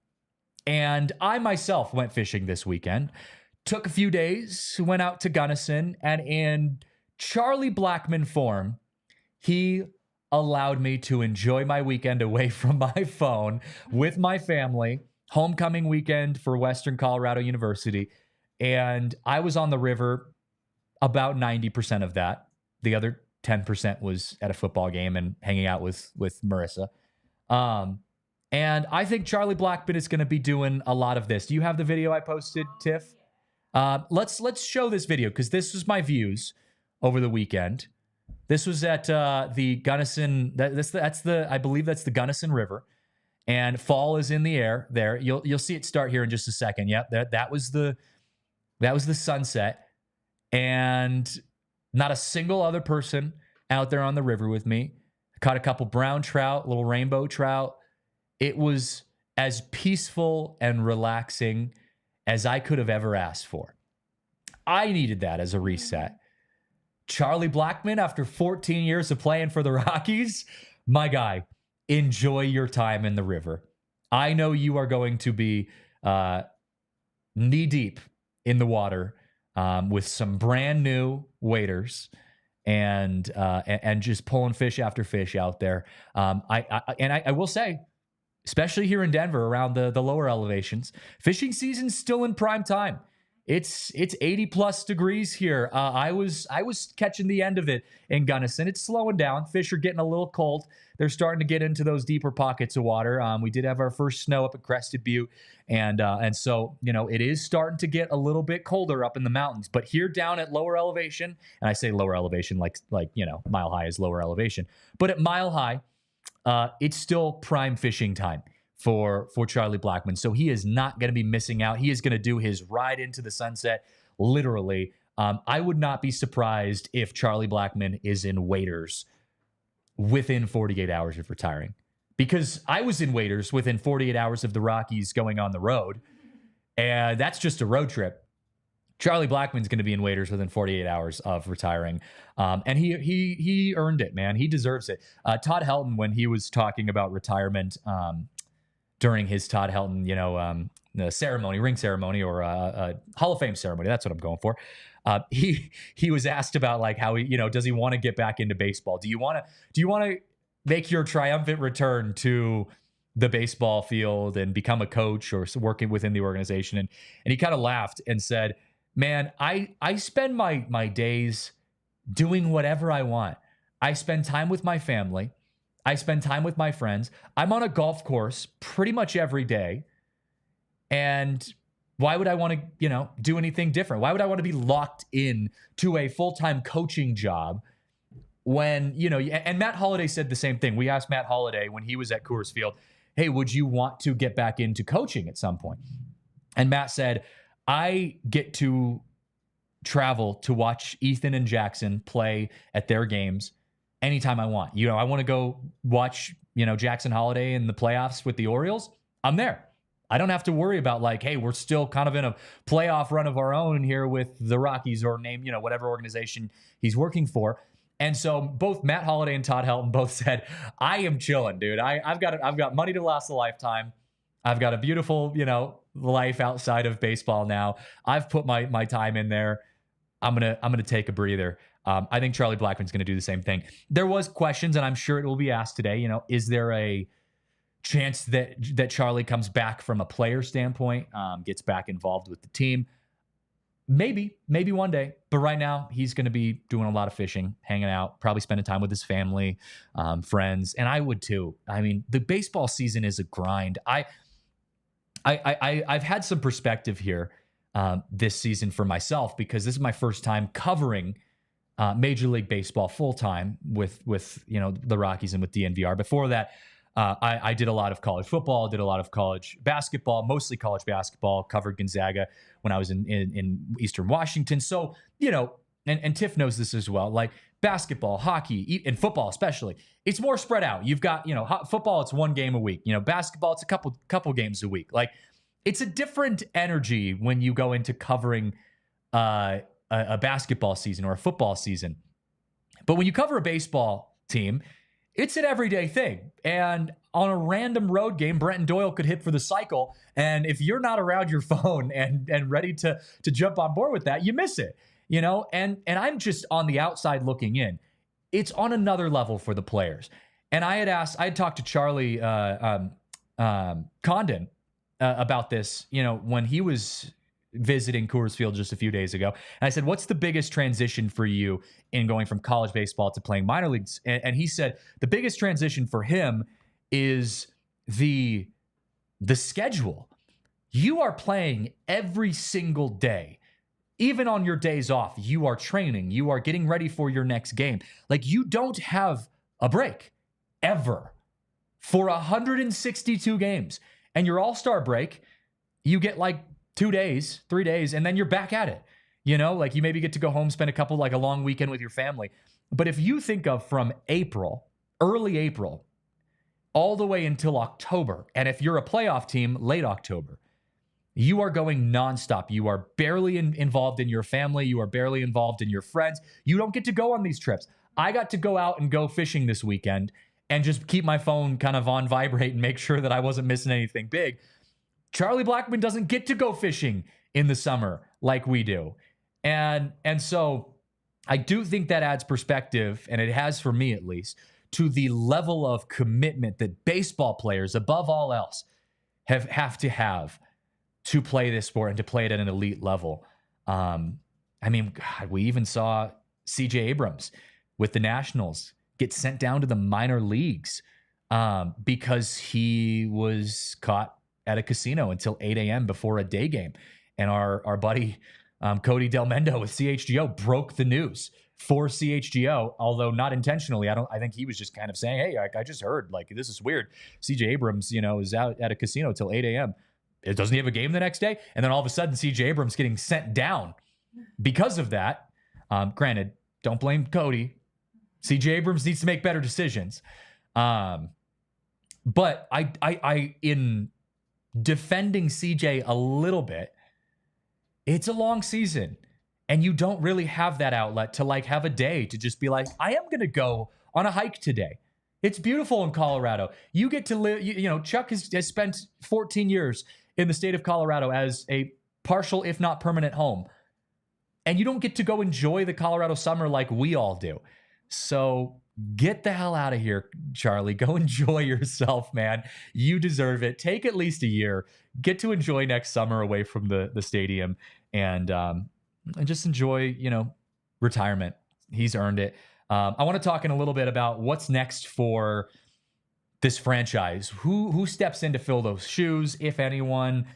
And I myself went fishing this weekend, took a few days, went out to Gunnison, and in Charlie Blackmon form, he allowed me to enjoy my weekend away from my phone with my family, homecoming weekend for Western Colorado University. And I was on the river about 90% of that. The other 10% was at a football game and hanging out with Marissa. And I think Charlie Blackmon is going to be doing a lot of this. Do you have the video I posted, Tiff? Let's show this video because this was my views over the weekend. This was at the Gunnison. I believe that's the Gunnison River, and fall is in the air. There, you'll see it start here in just a second. Yep, that was the sunset, and not a single other person out there on the river with me. I caught a couple brown trout, little rainbow trout. It was as peaceful and relaxing as I could have ever asked for. I needed that as a reset. Charlie Blackmon, after 14 years of playing for the Rockies, my guy, enjoy your time in the river. I know you are going to be knee-deep in the water with some brand new waders and just pulling fish after fish out there. I will say, especially here in Denver around the lower elevations, fishing season's still in prime time. It's 80 plus degrees here. I was catching the end of it in Gunnison. It's slowing down. Fish are getting a little cold. They're starting to get into those deeper pockets of water. We did have our first snow up at Crested Butte, and so it is starting to get a little bit colder up in the mountains. But here down at lower elevation, and I say lower elevation like Mile High is lower elevation, but at Mile High, it's still prime fishing time for Charlie Blackmon. So he is not going to be missing out. He is going to do his ride into the sunset, literally. I would not be surprised if Charlie Blackmon is in waders within 48 hours of retiring. Because I was in waders within 48 hours of the Rockies going on the road. And that's just a road trip. Charlie Blackmon's going to be in waders within 48 hours of retiring. And he earned it, man. He deserves it. Todd Helton, when he was talking about retirement during his Todd Helton, ceremony, ring ceremony, or Hall of Fame ceremony, that's what I'm going for. He was asked about like how he, does he want to get back into baseball? Do you want to make your triumphant return to the baseball field and become a coach or working within the organization. And he kind of laughed and said, man, I spend my days doing whatever I want. I spend time with my family. I spend time with my friends. I'm on a golf course pretty much every day. And why would I want to, do anything different? Why would I want to be locked in to a full-time coaching job when, and Matt Holliday said the same thing. We asked Matt Holliday when he was at Coors Field, hey, would you want to get back into coaching at some point? And Matt said, I get to travel to watch Ethan and Jackson play at their games anytime I want. I want to go watch, Jackson Holliday in the playoffs with the Orioles. I'm there. I don't have to worry about hey, we're still kind of in a playoff run of our own here with the Rockies or name, whatever organization he's working for. And so both Matt Holliday and Todd Helton both said, I am chilling, dude. I've got money to last a lifetime. I've got a beautiful, life outside of baseball now. I've put my time in there. I'm gonna take a breather. I think Charlie Blackmon's gonna do the same thing. There was questions, and I'm sure it will be asked today. Is there a chance that Charlie comes back from a player standpoint, gets back involved with the team? Maybe one day. But right now, he's going to be doing a lot of fishing, hanging out, probably spending time with his family, friends, and I would too. I mean, the baseball season is a grind. I've had some perspective here this season for myself because this is my first time covering Major League Baseball full time with the Rockies and with DNVR. Before that, I did a lot of college football, did a lot of college basketball, mostly college basketball, covered Gonzaga when I was in Eastern Washington. So, and Tiff knows this as well, basketball, hockey, and football especially, it's more spread out. You've got, football, it's one game a week. Basketball, it's a couple games a week. It's a different energy when you go into covering a basketball season or a football season. But when you cover a baseball team, it's an everyday thing. And on a random road game, Brenton Doyle could hit for the cycle. And if you're not around your phone and ready to jump on board with that, you miss it, and I'm just on the outside looking in. It's on another level for the players. And I had talked to Charlie Condon about this, when he was visiting Coors Field just a few days ago. And I said, what's the biggest transition for you in going from college baseball to playing minor leagues? And he said the biggest transition for him is the schedule. You are playing every single day. Even on your days off, you are training. You are getting ready for your next game. You don't have a break ever for 162 games. And your All-Star break, you get 2 days, 3 days, and then you're back at it. You maybe get to go home, spend a long weekend with your family. But if you think of from early April, all the way until October, and if you're a playoff team, late October, you are going nonstop. You are barely involved in your family. You are barely involved in your friends. You don't get to go on these trips. I got to go out and go fishing this weekend and just keep my phone kind of on vibrate and make sure that I wasn't missing anything big. Charlie Blackmon doesn't get to go fishing in the summer like we do. And so I do think that adds perspective, and it has for me at least, to the level of commitment that baseball players, above all else, have to have to play this sport and to play it at an elite level. God, we even saw C.J. Abrams with the Nationals get sent down to the minor leagues because he was caught at a casino until 8 a.m. before a day game. And our buddy Cody Del Mendo with CHGO broke the news for CHGO, although not intentionally. I think he was just kind of saying, hey, I just heard, this is weird. CJ Abrams, is out at a casino till 8 a.m. Doesn't he have a game the next day? And then all of a sudden, CJ Abrams getting sent down because of that. Granted, don't blame Cody. CJ Abrams needs to make better decisions. But I in defending CJ a little bit, it's a long season. And you don't really have that outlet to have a day to just be I am going to go on a hike today. It's beautiful in Colorado. You get to live, Chuck has spent 14 years in the state of Colorado as a partial, if not permanent home. And you don't get to go enjoy the Colorado summer like we all do. So get the hell out of here, Charlie. Go enjoy yourself, man. You deserve it. Take at least a year. Get to enjoy next summer away from the stadium, and just enjoy, retirement. He's earned it. I want to talk in a little bit about what's next for this franchise. Who steps in to fill those shoes, if anyone?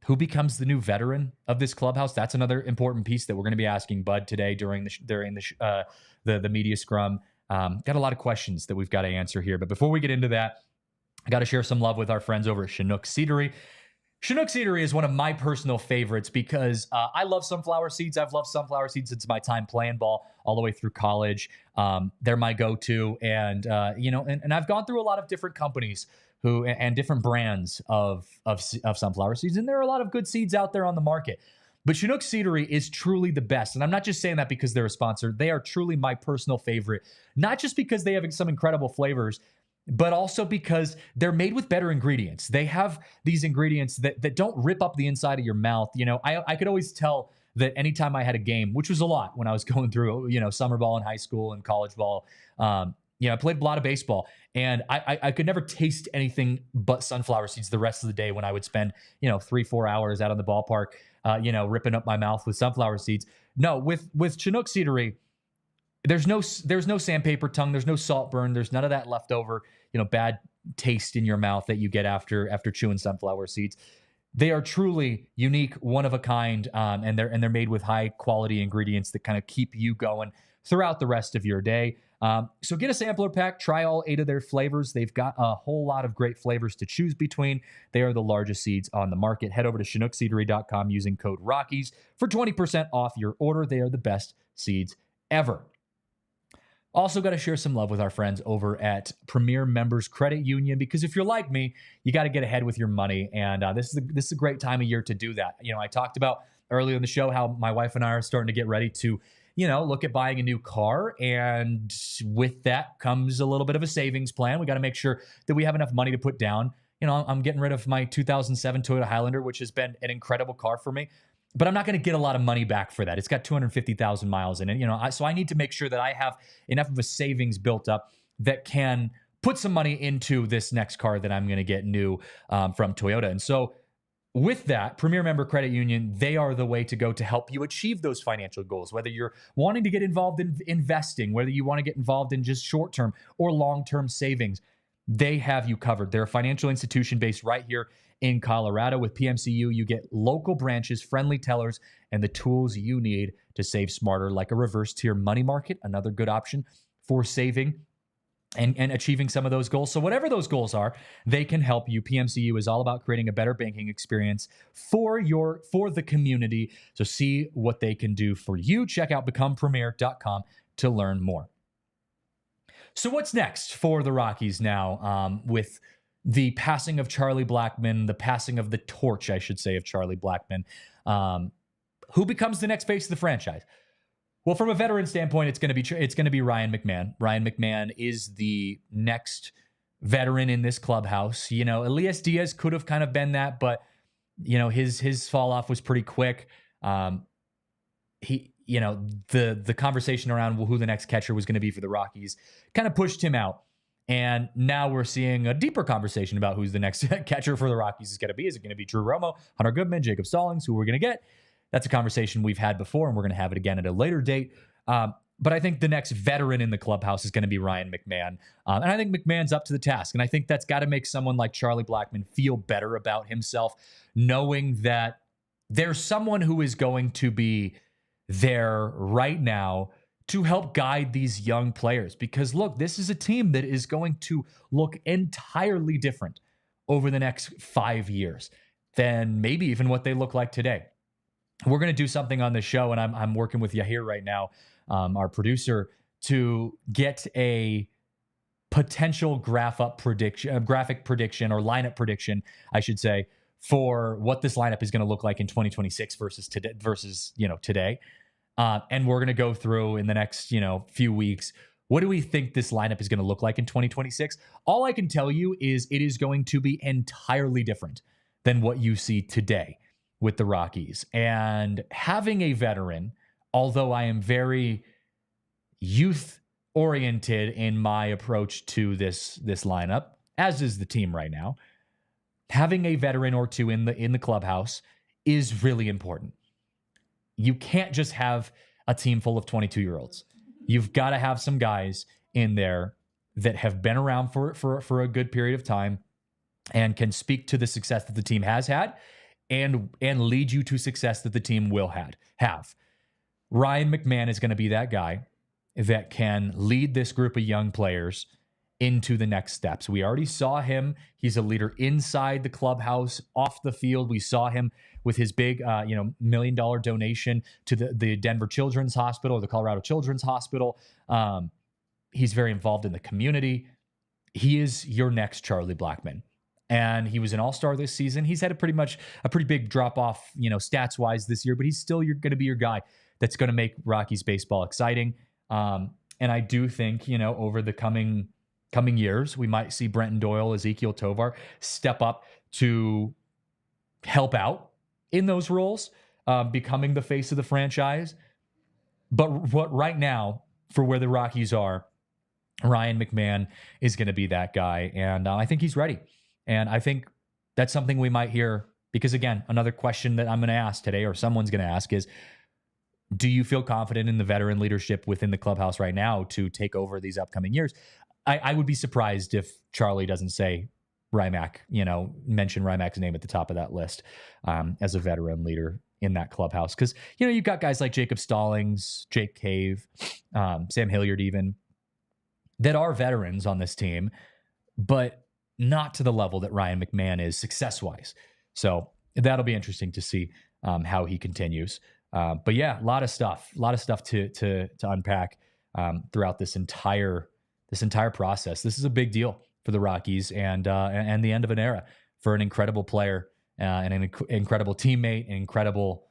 Who becomes the new veteran of this clubhouse? That's another important piece that we're going to be asking Bud today during the media scrum. Got a lot of questions that we've got to answer here. But before we get into that, I got to share some love with our friends over at Chinook Seedery. Chinook Seedery is one of my personal favorites because I love sunflower seeds. I've loved sunflower seeds since my time playing ball all the way through college. They're my go-to. And I've gone through a lot of different companies and different brands of sunflower seeds. And there are a lot of good seeds out there on the market. But Chinook Seedery is truly the best. And I'm not just saying that because they're a sponsor. They are truly my personal favorite, not just because they have some incredible flavors, but also because they're made with better ingredients. They have these ingredients that don't rip up the inside of your mouth. I could always tell that anytime I had a game, which was a lot when I was going through, summer ball in high school and college ball, I played a lot of baseball, and I could never taste anything but sunflower seeds the rest of the day when I would spend, 3-4 hours out on the ballpark, ripping up my mouth with sunflower seeds. No, with Chinook Seedery, there's no sandpaper tongue, there's no salt burn, there's none of that leftover, bad taste in your mouth that you get after chewing sunflower seeds. They are truly unique, one of a kind, and they're made with high quality ingredients that kind of keep you going throughout the rest of your day. So get a sampler pack, try all 8 of their flavors. They've got a whole lot of great flavors to choose between. They are the largest seeds on the market. Head over to ChinookSeedery.com using code Rockies for 20% off your order. They are the best seeds ever. Also got to share some love with our friends over at Premier Members Credit Union, because if you're like me, you got to get ahead with your money. And this is a great time of year to do that. I talked about earlier in the show how my wife and I are starting to get ready to look at buying a new car. And with that comes a little bit of a savings plan. We got to make sure that we have enough money to put down. I'm getting rid of my 2007 Toyota Highlander, which has been an incredible car for me, but I'm not going to get a lot of money back for that. It's got 250,000 miles in it. So I need to make sure that I have enough of a savings built up that can put some money into this next car that I'm going to get new from Toyota. And so with that, Premier Member Credit Union, they are the way to go to help you achieve those financial goals. Whether you're wanting to get involved in investing, whether you want to get involved in just short-term or long-term savings, they have you covered. They're a financial institution based right here in Colorado. With PMCU, you get local branches, friendly tellers, and the tools you need to save smarter, like a reverse tier money market, another good option for saving and achieving some of those goals. So whatever those goals are, they can help you. PMCU is all about creating a better banking experience for the community. So see what they can do for you. Check out becomepremier.com to learn more. So what's next for the Rockies now, with the passing of Charlie Blackmon, the passing of the torch, I should say, of Charlie Blackmon? Who becomes the next face of the franchise? Well, from a veteran standpoint, it's going to be Ryan McMahon. Ryan McMahon is the next veteran in this clubhouse. Elias Diaz could have kind of been that, but his fall off was pretty quick. The conversation around who the next catcher was going to be for the Rockies kind of pushed him out. And now we're seeing a deeper conversation about who's the next catcher for the Rockies is going to be. Is it going to be Drew Romo, Hunter Goodman, Jacob Stallings, who we're going to get? That's a conversation we've had before, and we're going to have it again at a later date. But I think the next veteran in the clubhouse is going to be Ryan McMahon. And I think McMahon's up to the task. And I think that's got to make someone like Charlie Blackmon feel better about himself, knowing that there's someone who is going to be there right now to help guide these young players. Because look, this is a team that is going to look entirely different over the next 5 years than maybe even what they look like today. We're going to do something on the show, and I'm working with Yahir right now, our producer, to get a potential graphic prediction or lineup prediction, I should say, for what this lineup is going to look like in 2026 versus today. And we're going to go through in the next few weeks, what do we think this lineup is going to look like in 2026? All I can tell you is it is going to be entirely different than what you see today with the Rockies. And having a veteran, although I am very youth oriented in my approach to this lineup, as is the team right now. Having a veteran or two in the clubhouse is really important. You can't just have a team full of 22-year-olds. You've got to have some guys in there that have been around for a good period of time and can speak to the success that the team has had and lead you to success that the team will have. Ryan McMahon is going to be that guy that can lead this group of young players into the next steps. We already saw him. He's a leader inside the clubhouse, off the field. We saw him with his big, $1 million donation to the Denver Children's Hospital, or the Colorado Children's Hospital. He's very involved in the community. He is your next Charlie Blackmon. And he was an all-star this season. He's had a pretty big drop-off, stats-wise this year, but he's still going to be your guy that's going to make Rockies baseball exciting. And I do think, over the coming years, we might see Brenton Doyle, Ezekiel Tovar step up to help out in those roles, becoming the face of the franchise. But what right now, for where the Rockies are, Ryan McMahon is going to be that guy. And I think he's ready. And I think that's something we might hear, because again, another question that I'm going to ask today, or someone's going to ask, is, do you feel confident in the veteran leadership within the clubhouse right now to take over these upcoming years? I would be surprised if Charlie doesn't say Rymack, mention Rymack's name at the top of that list as a veteran leader in that clubhouse. Because, you've got guys like Jacob Stallings, Jake Cave, Sam Hilliard even, that are veterans on this team, but not to the level that Ryan McMahon is success-wise. So that'll be interesting to see how he continues. But yeah, a lot of stuff to unpack throughout this entire process. This is a big deal for the Rockies and the end of an era for an incredible player and an incredible teammate, an incredible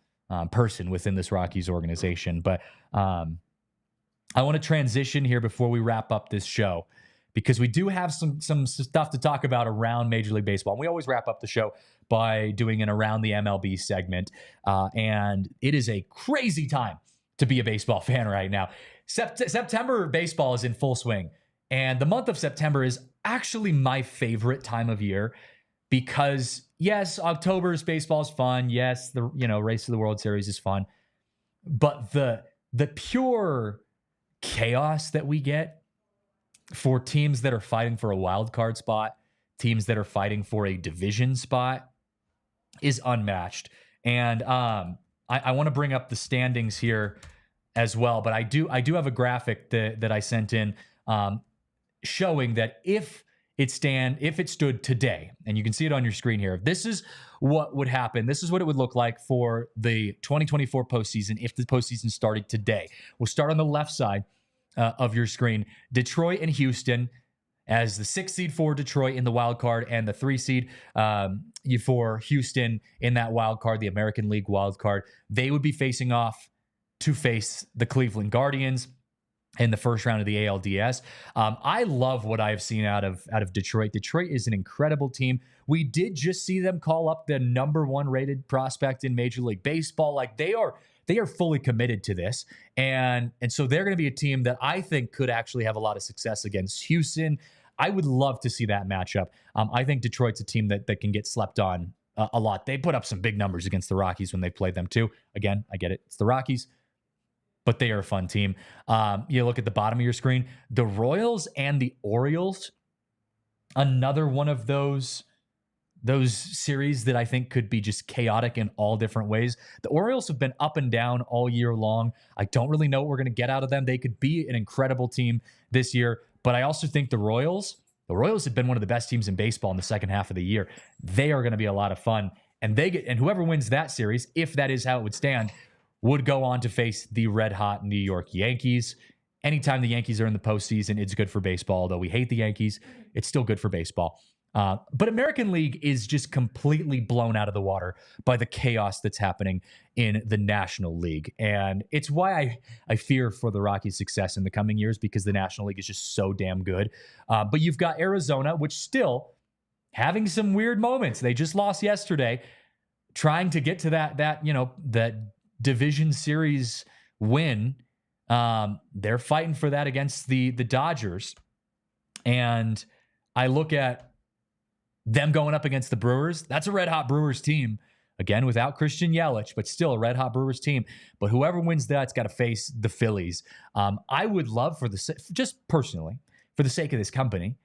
person within this Rockies organization. But I want to transition here before we wrap up this show, because we do have some stuff to talk about around Major League Baseball. And we always wrap up the show by doing an Around the MLB segment. And it is a crazy time to be a baseball fan right now. September baseball is in full swing. And the month of September is actually my favorite time of year because, yes, October's baseball is fun. Yes, the race to the World Series is fun. But the pure chaos that we get for teams that are fighting for a wild card spot, teams that are fighting for a division spot, is unmatched. And I want to bring up the standings here as well, but I do have a graphic that I sent in showing that if it stood today, and you can see it on your screen here, this is what would happen. This is what it would look like for the 2024 postseason if the postseason started today. We'll start on the left side of your screen. Detroit and Houston as the 6th seed for Detroit in the wild card, and the 3 seed for Houston in that wild card, the American League wild card. They would be facing off to face the Cleveland Guardians in the first round of the ALDS. I love what I've seen out of Detroit. Detroit is an incredible team. We did just see them call up the number 1 rated prospect in Major League Baseball. Like, they are fully committed to this. And so they're going to be a team that I think could actually have a lot of success against Houston. I would love to see that matchup. I think Detroit's a team that can get slept on a lot. They put up some big numbers against the Rockies when they played them too. Again, I get it. It's the Rockies, but they are a fun team. You look at the bottom of your screen, the Royals and the Orioles, another one of those series that I think could be just chaotic in all different ways. The Orioles have been up and down all year long. I don't really know what we're going to get out of them. They could be an incredible team this year, but I also think the Royals have been one of the best teams in baseball in the second half of the year. They are going to be a lot of fun, and whoever wins that series, if that is how it would stand, would go on to face the red-hot New York Yankees. Anytime the Yankees are in the postseason, it's good for baseball. Although we hate the Yankees, it's still good for baseball. But American League is just completely blown out of the water by the chaos that's happening in the National League. And it's why I fear for the Rockies' success in the coming years, because the National League is just so damn good. But you've got Arizona, which still having some weird moments. They just lost yesterday, trying to get to that division series win They're fighting for that against the Dodgers. And I look at them going up against the Brewers. That's a red-hot Brewers team. Again, without Christian Yelich, but still a red-hot Brewers team. But whoever wins that's got to face the Phillies. I would love, just personally, for the sake of this company,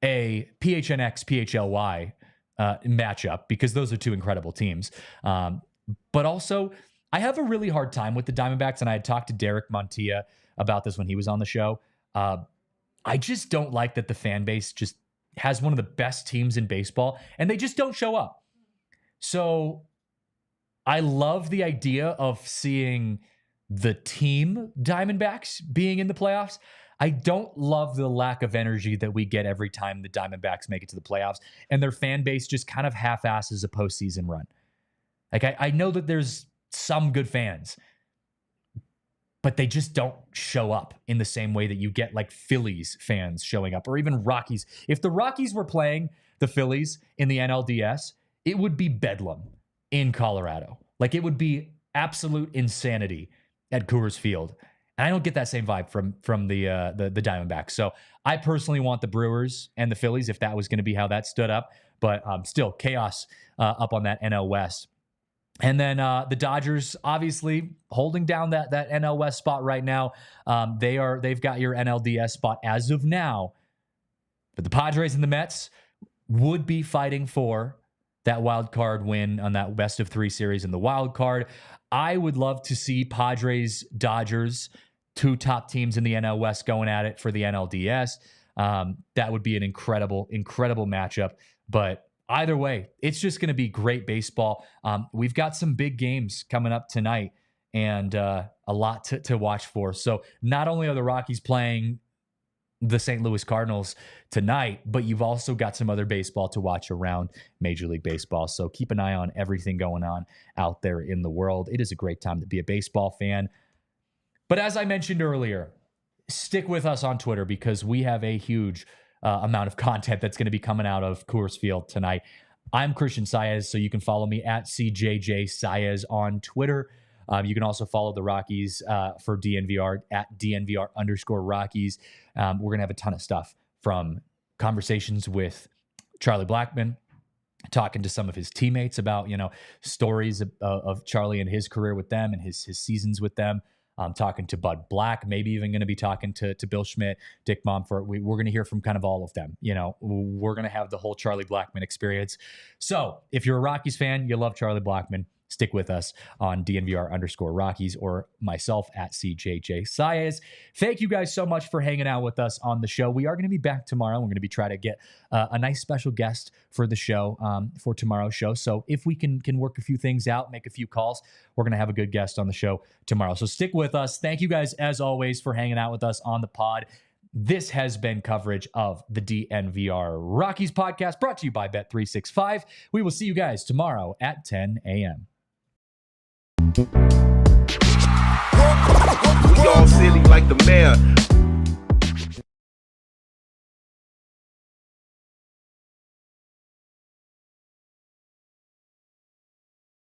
a PHNX-PHLY matchup, because those are two incredible teams. But also, I have a really hard time with the Diamondbacks, and I had talked to Derek Montilla about this when he was on the show. I just don't like that the fan base just has one of the best teams in baseball, and they just don't show up. So I love the idea of seeing the team Diamondbacks being in the playoffs. I don't love the lack of energy that we get every time the Diamondbacks make it to the playoffs, and their fan base just kind of half-asses a postseason run. Like, I know that there's some good fans, but they just don't show up in the same way that you get like Phillies fans showing up, or even Rockies. If the Rockies were playing the Phillies in the NLDS, it would be bedlam in Colorado. Like, it would be absolute insanity at Coors Field. And I don't get that same vibe from the Diamondbacks. So I personally want the Brewers and the Phillies if that was going to be how that stood up. But still, chaos up on that NL West. And then the Dodgers, obviously holding down that NL West spot right now. They've got your NLDS spot as of now. But the Padres and the Mets would be fighting for that wild card win on that best of 3 series in the wild card. I would love to see Padres, Dodgers, 2 top teams in the NL West going at it for the NLDS. That would be an incredible, incredible matchup. But either way, it's just going to be great baseball. We've got some big games coming up tonight, and a lot to watch for. So not only are the Rockies playing the St. Louis Cardinals tonight, but you've also got some other baseball to watch around Major League Baseball. So keep an eye on everything going on out there in the world. It is a great time to be a baseball fan. But as I mentioned earlier, stick with us on Twitter, because we have a huge amount of content that's going to be coming out of Coors Field tonight. I'm Christian Saez, so you can follow me at CJJ Saez on Twitter. You can also follow the Rockies for DNVR at DNVR_Rockies. We're going to have a ton of stuff, from conversations with Charlie Blackmon, talking to some of his teammates about, stories of Charlie and his career with them and his seasons with them. Talking to Bud Black, maybe even going to be talking to Bill Schmidt, Dick Momfort. We're going to hear from kind of all of them. We're going to have the whole Charlie Blackmon experience. So if you're a Rockies fan, you love Charlie Blackmon, stick with us on DNVR_Rockies, or myself at CJJ Saez. Thank you guys so much for hanging out with us on the show. We are going to be back tomorrow. We're going to be trying to get a nice special guest for the show, for tomorrow's show. So if we can work a few things out, make a few calls, we're going to have a good guest on the show tomorrow. So stick with us. Thank you guys, as always, for hanging out with us on the pod. This has been coverage of the DNVR Rockies podcast, brought to you by Bet365. We will see you guys tomorrow at 10 a.m. We all silly like the mayor.